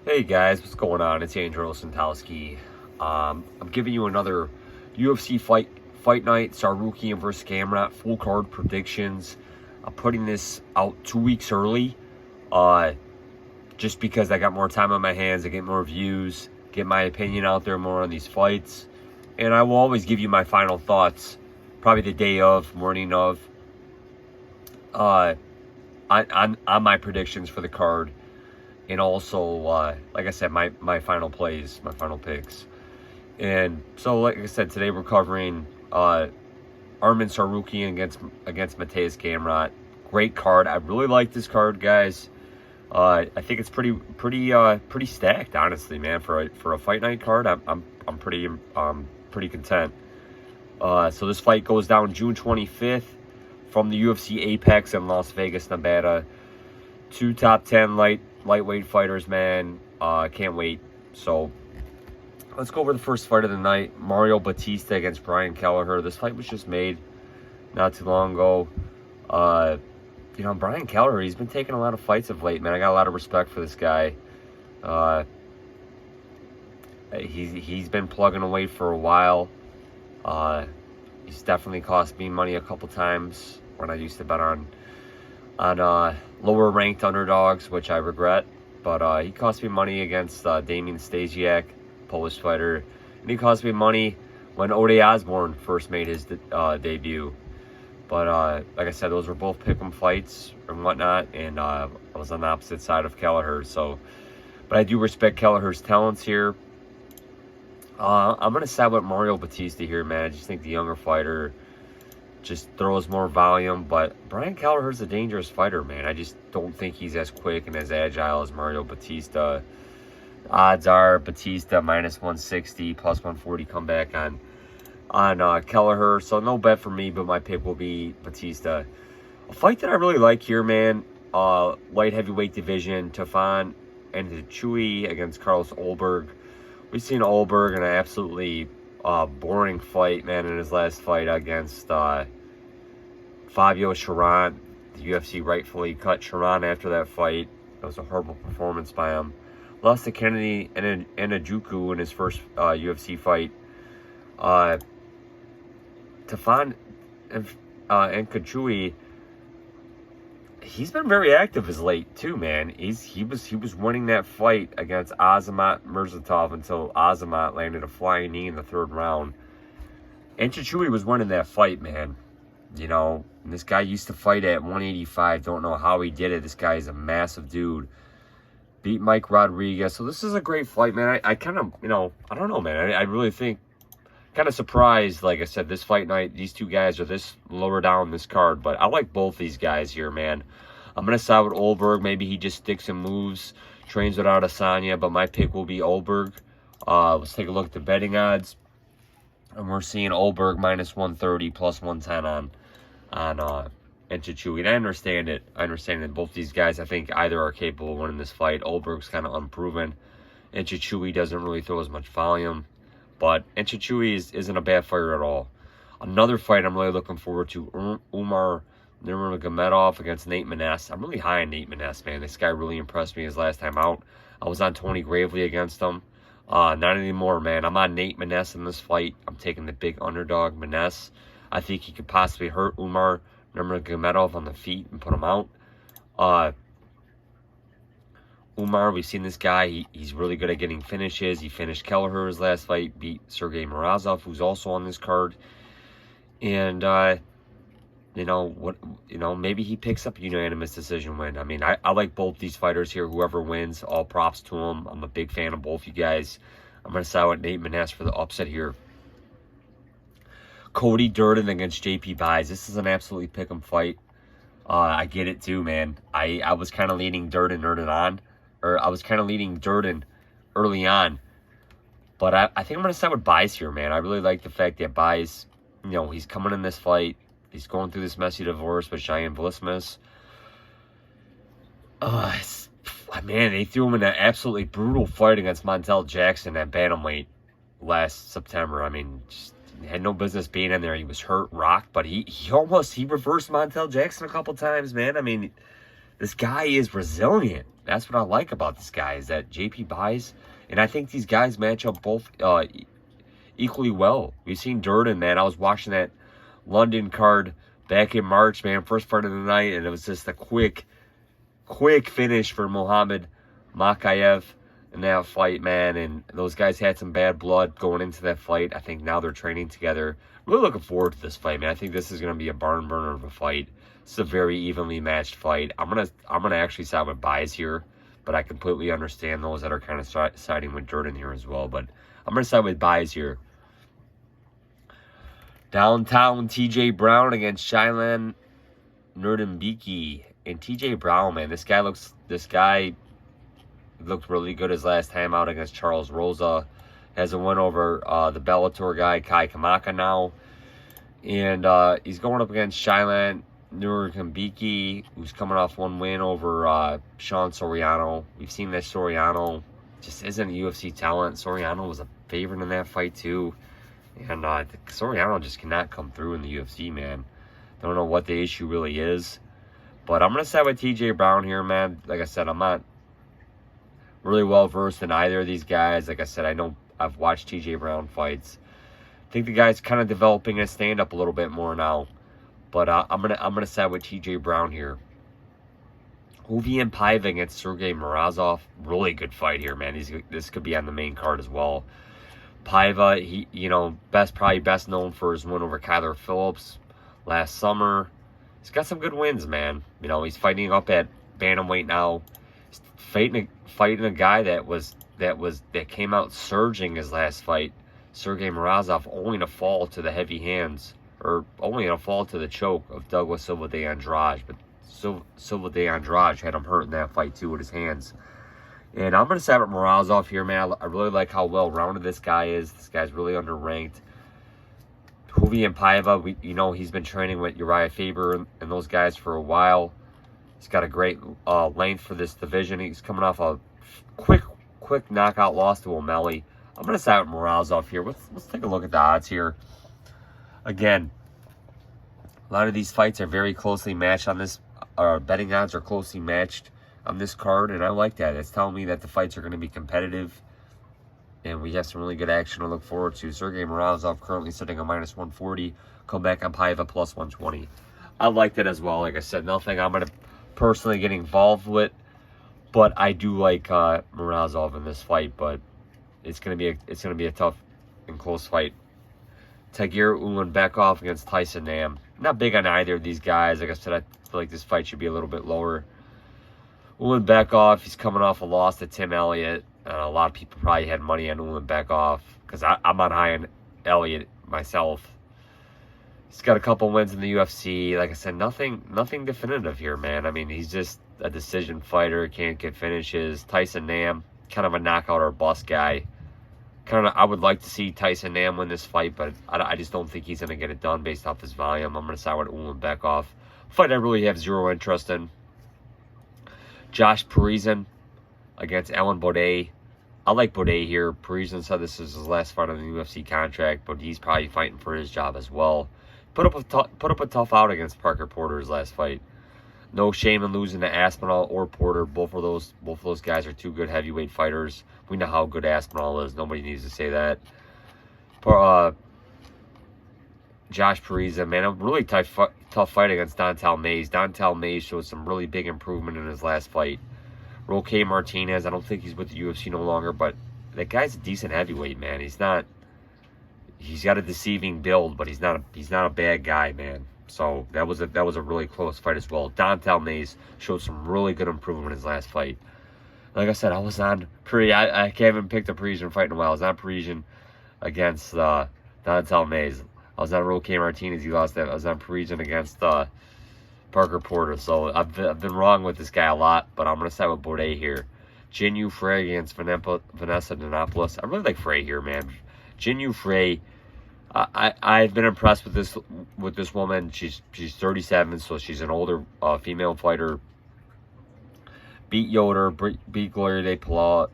Hey guys, what's going on? It's Andrew Santowski. I'm giving you another UFC fight night, Tsarukyan versus Gamrot, full card predictions. I'm putting this out 2 weeks early, just because I got more time on my hands, I get more views, get my opinion out there more on these fights, and I will always give you my final thoughts, probably the day of, morning of, on my predictions for the card. And also, like I said, my final plays, my final picks. And so, like I said, today we're covering Arman Tsarukyan against Moises Gamrot. Great card. I really like this card, guys. I think it's pretty stacked, honestly, man. For a fight night card, I'm pretty content. So this fight goes down June 25th from the UFC Apex in Las Vegas, Nevada. 2 top 10 lightweight fighters, man. Can't wait. So let's go over the first fight of the night. Bautista against Brian Kelleher. This fight was just made not too long ago. Brian Kelleher, he's been taking a lot of fights of late, man. I got a lot of respect for this guy. He's been plugging away for a while. He's definitely cost me money a couple times when I used to bet on lower ranked underdogs, which I regret. But he cost me money against Damian Stasiak, Polish fighter, and he cost me money when Ode Osborne first made his debut. But like I said, those were both pick'em fights and whatnot, and I was on the opposite side of Kelleher. But I do respect Kelleher's talents here. I'm gonna side with Bautista here, man. I just think the younger fighter just throws more volume, but Brian Kelleher's a dangerous fighter, man. I just don't think he's as quick and as agile as Bautista. Odds are Bautista minus 160, plus 140 comeback on Kelleher. So no bet for me, but my pick will be Bautista. A fight that I really like here, man. Light heavyweight division, Tafon and Nchuwki against Carlos Ulberg. We've seen Ulberg in an absolutely boring fight, man, in his last fight against Fabio Sharon. The UFC rightfully cut Sharon after that fight. It was a horrible performance by him. Lost to Kennedy and Nchuwki in his first UFC fight. Tafon and Nchuwki, he's been very active as late too, man. He was winning that fight against Azamat Murzatov until Azamat landed a flying knee in the 3rd round. And Nchuwki was winning that fight, man. This guy used to fight at 185. Don't know how he did it. This guy is a massive dude. Beat Mike Rodriguez. So this is a great fight, man. I kind of, I don't know, man. I really think, kind of surprised, like I said, this fight night, these two guys are this lower down this card. But I like both these guys here, man. I'm going to side with Ulberg. Maybe he just sticks and moves, trains without Asanya. But my pick will be Ulberg. Let's take a look at the betting odds. And we're seeing Ulberg minus 130, plus 110 on Nchuwki. And I understand it. I understand that both these guys, I think, either are capable of winning this fight. Ulberg's kind of unproven. Nchuwki doesn't really throw as much volume. But Nchuwki isn't a bad fighter at all. Another fight I'm really looking forward to, Umar Nurmagomedov against Nate Maness. I'm really high on Nate Maness, man. This guy really impressed me his last time out. I was on Tony Gravely against him. Not anymore, man. I'm on Nate Maness in this fight. I'm taking the big underdog, Maness. I think he could possibly hurt Umar Nurmagomedov on the feet and put him out. Umar, we've seen this guy. He's really good at getting finishes. He finished Kelleher's last fight, beat Sergey Morozov, who's also on this card. And maybe he picks up a unanimous decision win. I mean, I like both these fighters here. Whoever wins, all props to him. I'm a big fan of both you guys. I'm going to side with Nate Maness for the upset here. Cody Durden against JP Buys. This is an absolutely pick'em fight. I get it too, man. I was kind of leaning Durden on. Or I was kind of leaning Durden early on. But I think I'm going to side with Buys here, man. I really like the fact that Buys, he's coming in this fight. He's going through this messy divorce with Cheyenne Vlismas. Man, they threw him in an absolutely brutal fight against Montel Jackson at bantamweight last September. I mean, just had no business being in there. He was hurt, rocked, but he reversed Montel Jackson a couple times, man. I mean, this guy is resilient. That's what I like about this guy, is that JP buys, and I think these guys match up both equally well. We've seen Durden, man. I was watching that London card back in March, man, first part of the night, and it was just a quick finish for Muhammad Makayev in that fight, man. And those guys had some bad blood going into that fight. I think now they're training together. Really looking forward to this fight, man. I think this is going to be a barn burner of a fight. It's a very evenly matched fight. I'm gonna actually side with buys here, but I completely understand those that are kind of siding with Durden here as well. But I'm gonna side with buys here. Downtown TJ Brown against Shilan Nurmagomedov. And TJ Brown, man, this guy looked really good his last time out against Charles Rosa. Has a win over the Bellator guy, Kai Kamaka now. And he's going up against Shilan Nurmagomedov, who's coming off one win over Sean Soriano. We've seen that Soriano just isn't a UFC talent. Soriano was a favorite in that fight too. And Soriano just cannot come through in the UFC, man. Don't know what the issue really is. But I'm going to side with TJ Brown here, man. Like I said, I'm not really well versed in either of these guys. Like I said, I know I've watched TJ Brown fights. I think the guy's kind of developing his stand-up a little bit more now. But I'm gonna side with TJ Brown here. Uvian Paiva against Sergey Morozov. Really good fight here, man. This could be on the main card as well. Paiva, he probably best known for his win over Kyler Phillips last summer. He's got some good wins, man. He's fighting up at bantamweight now. He's fighting a guy that came out surging his last fight. Sergey Morozov, only to fall to the heavy hands, or only to fall to the choke of Douglas Silva de Andrade. But Silva de Andrade had him hurt in that fight too with his hands. And I'm going to side with Morozov here, man. I really like how well-rounded this guy is. This guy's really underranked. Uvian Paiva, he's been training with Uriah Faber and those guys for a while. He's got a great length for this division. He's coming off a quick knockout loss to O'Malley. I'm going to side with Morozov here. Let's take a look at the odds here. Again, a lot of these fights are very closely matched on this. Betting odds are closely matched on this card, and I like that. It's telling me that the fights are going to be competitive, and we have some really good action to look forward to. Sergey Morozov currently sitting on -140. Come back on Paiva +120. I like that as well. Like I said, nothing I'm going to personally get involved with, but I do like Morozov in this fight. But it's going to be a tough and close fight. Tagir Ulanbekov against Tyson Nam. Not big on either of these guys. Like I said, I feel like this fight should be a little bit lower. Ulanbekov, he's coming off a loss to Tim Elliott. A lot of people probably had money on Ulanbekov because I'm on high on Elliott myself. He's got a couple wins in the UFC. Like I said, nothing definitive here, man. I mean, he's just a decision fighter, can't get finishes. Tyson Nam, kind of a knockout or bust guy. I would like to see Tyson Nam win this fight, but I just don't think he's going to get it done based off his volume. I'm going to side with Ulanbekov. Fight I really have zero interest in. Josh Parisian against Alan Baudot. I like Baudot here. Parisian said this is his last fight on the UFC contract, but he's probably fighting for his job as well. Put up a tough out against Parker Porter's last fight. No shame in losing to Aspinall or Porter. Both of those guys are two good heavyweight fighters. We know how good Aspinall is. Nobody needs to say that. Josh Parisian, man, a really tough fight against Dontel Mays. Dontel Mays showed some really big improvement in his last fight. Roque Martinez, I don't think he's with the UFC no longer, but that guy's a decent heavyweight, man. He's got a deceiving build, but he's not a bad guy, man. So that was a really close fight as well. Dontel Mays showed some really good improvement in his last fight. Like I said, I was on I can't even pick the Parisian fight in a while. I was on Parisian against Dontel Mays. I was on Roque Martinez. He lost that. I was on Parisian against Parker Porter. So I've been wrong with this guy a lot, but I'm going to side with Baudot here. Jinyu Frey against Vanessa Denopoulos. I really like Frey here, man. Jinyu Frey, I've been impressed with this woman. She's 37, so she's an older female fighter. Beat Yoder, beat Gloria De Pilar.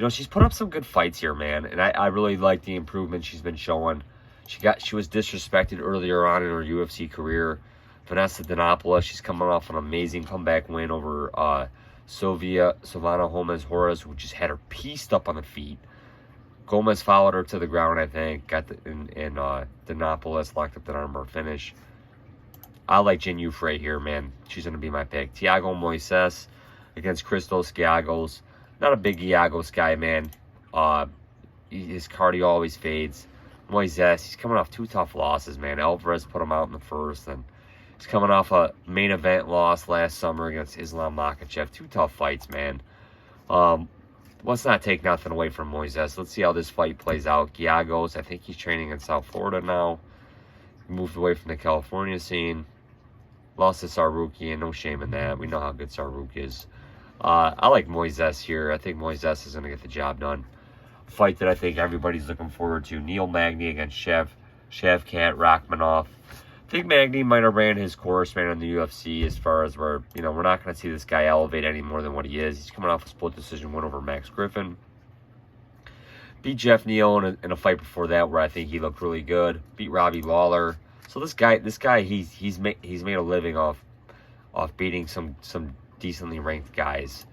She's put up some good fights here, man, and I really like the improvement she's been showing. She was disrespected earlier on in her UFC career. Vanessa Denopoulos, she's coming off an amazing comeback win over Silvana Gomez Horace, who just had her pieced up on the feet. Gomez followed her to the ground, I think. Got the Dinopolis locked up the armbar finish. I like Jinyu Frey here, man. She's going to be my pick. Thiago Moises against Christos Giagos. Not a big Giagos guy, man. His cardio always fades. Moises, he's coming off 2 tough losses, man. Alvarez put him out in the first, and he's coming off a main event loss last summer against Islam Makhachev. 2 tough fights, man. Let's not take nothing away from Moises. Let's see how this fight plays out. Giagos, I think he's training in South Florida now. Moved away from the California scene. Lost to Tsarukyan, no shame in that. We know how good Tsaruk is. I like Moises here. I think Moises is going to get the job done. Fight that I think everybody's looking forward to. Neil Magny against Shavkat Rakhmanov. I think Magny might have ran his course, man, in the UFC as far as where, we're not going to see this guy elevate any more than what he is. He's coming off a split decision win over Max Griffin. Beat Jeff Neal in a fight before that where I think he looked really good. Beat Robbie Lawler. So this guy, he's made a living off beating some decently ranked guys.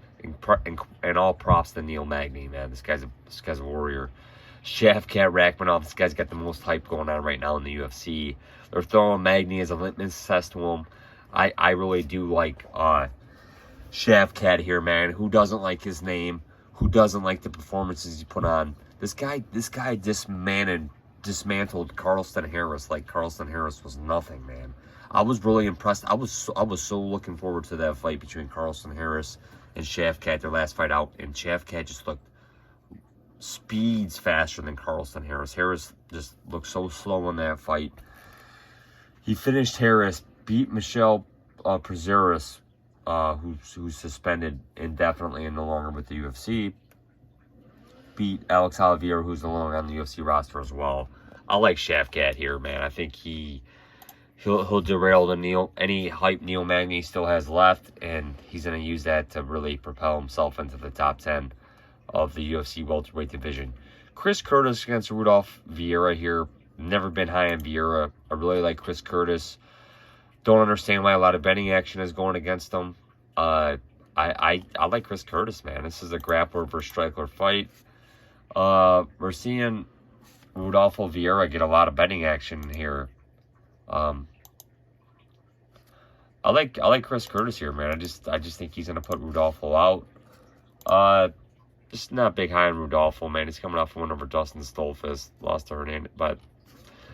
And all props to Neil Magny, man. This guy's a warrior. Shavkat Rakhmanov, this guy's got the most hype going on right now in the UFC. They're throwing Magny as a litmus test to him. I really do like Shavkat here, man. Who doesn't like his name? Who doesn't like the performances he put on? This guy dismantled Carlston Harris like Carlston Harris was nothing, man. I was really impressed. I was so looking forward to that fight between Carlston Harris and Shavkat, their last fight out, and Shavkat just looked speeds faster than Carlston Harris. Harris just looked so slow in that fight. He finished Harris, beat Michelle Prazeres, who's suspended indefinitely and no longer with the UFC. Beat Alex Oliveira, who's no longer on the UFC roster as well. I like Shavkat here, man. I think he'll derail any hype Neil Magny still has left, and he's going to use that to really propel himself into the top 10 of the UFC welterweight division. Chris Curtis against Rudolph Vieira here. Never been high on Vieira. I really like Chris Curtis. Don't understand why a lot of betting action is going against him. I like Chris Curtis, man. This is a grappler versus striker fight. We're seeing Rudolfo Vieira get a lot of betting action here. I like Chris Curtis here, man. I just think he's gonna put Rudolfo out. Just not big high on Rudolfo, man. He's coming off a win over Dustin Stolfus, lost to Hernandez, but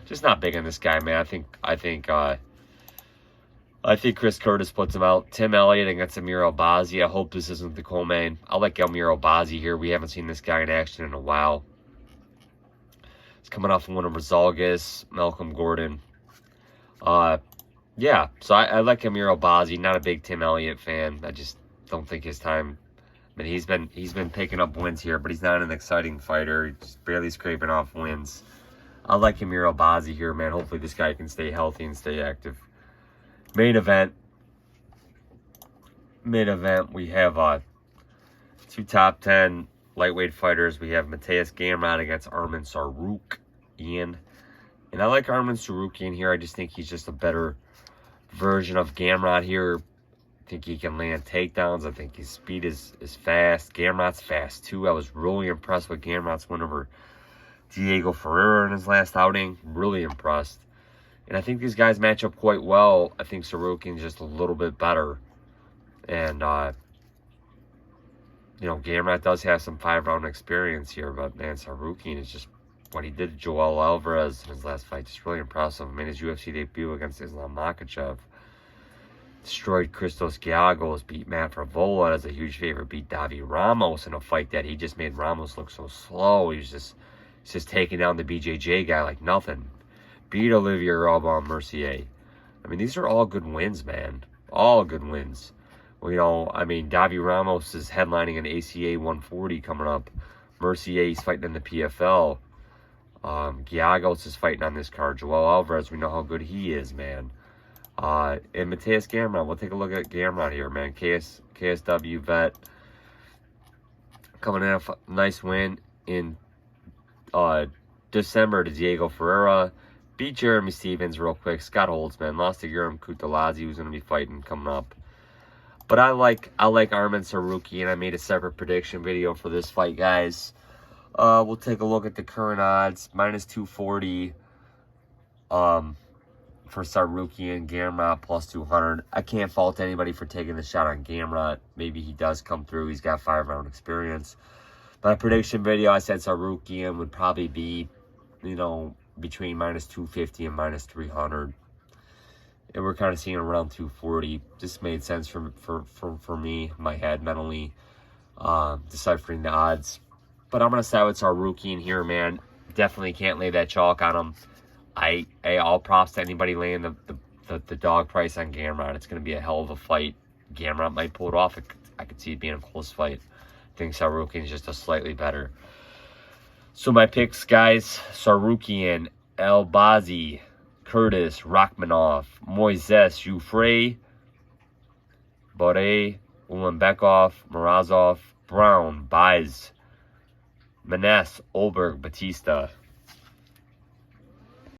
just not big on this guy, man. I think Chris Curtis puts him out. Tim Elliott against Amir Albazi. I hope this isn't the co-main. I like Amir Albazi here. We haven't seen this guy in action in a while. He's coming off a win over Zalgas, Malcolm Gordon. Yeah, so I like Amir Albazi. Not a big Tim Elliott fan. I just don't think his time. I mean, he's been picking up wins here, but he's not an exciting fighter. He's just barely scraping off wins. I like Amir Albazi here, man. Hopefully this guy can stay healthy and stay active. Main event, we have 2 top 10 lightweight fighters. We have Mateus Gamrot against Arman Tsarukyan. And I like Arman Tsarukyan here. I just think he's just a better version of Gamrot here. I think he can land takedowns. I think his speed is fast. Gamrot's fast too. I was really impressed with Gamrot's win over Diego Ferreira in his last outing. Really impressed. And I think these guys match up quite well. I think Tsarukyan's just a little bit better. And, Gamrot does have some 5-round experience here. But, man, Tsarukyan is just what he did to Joel Alvarez in his last fight. Just really impressive. I mean, his UFC debut against Islam Makhachev. Destroyed Christos Giagos. Beat Matt Favola as a huge favorite. Beat Davi Ramos in a fight that he just made Ramos look so slow. He's just taking down the BJJ guy like nothing. Beat Olivier Robin Mercier. I mean, these are all good wins, man. All good wins. Well, Davi Ramos is headlining an ACA 140 coming up. Mercier is fighting in the PFL. Giagos is fighting on this card. Joel Alvarez, we know how good he is, man. And Mateus Gamrot, we'll take a look at Gamrot here, man. KSW vet. Coming in a nice win in December to Diego Ferreira. Beat Jeremy Stevens real quick. Scott Holtzman lost to Guram Kutalazi, who's going to be fighting coming up. But I like Arman Tsarukyan. I made a separate prediction video for this fight, guys. We'll take a look at the current odds. Minus 240 for Tsarukyan. Gamrot plus 200. I can't fault anybody for taking the shot on Gamrot. Maybe he does come through. He's got 5-round experience. My prediction video, I said Tsarukyan would probably be, you know, between minus 250 and minus 300. And we're kind of seeing around 240. Just made sense for me, my head, mentally, deciphering the odds. But I'm going to side with Tsarukyan here, man. Definitely can't lay that chalk on him. All props to anybody laying the dog price on Gamrot. It's going to be a hell of a fight. Gamrot might pull it off. I could see it being a close fight. I think Tsarukyan is just a slightly better. So my picks, guys: Tsarukyan, Albazi, Curtis, Rakhmanov, Moises, Frey, Baudot, Ulanbekov, Morozov, Brown, Baez, Manes, Olberg, Bautista.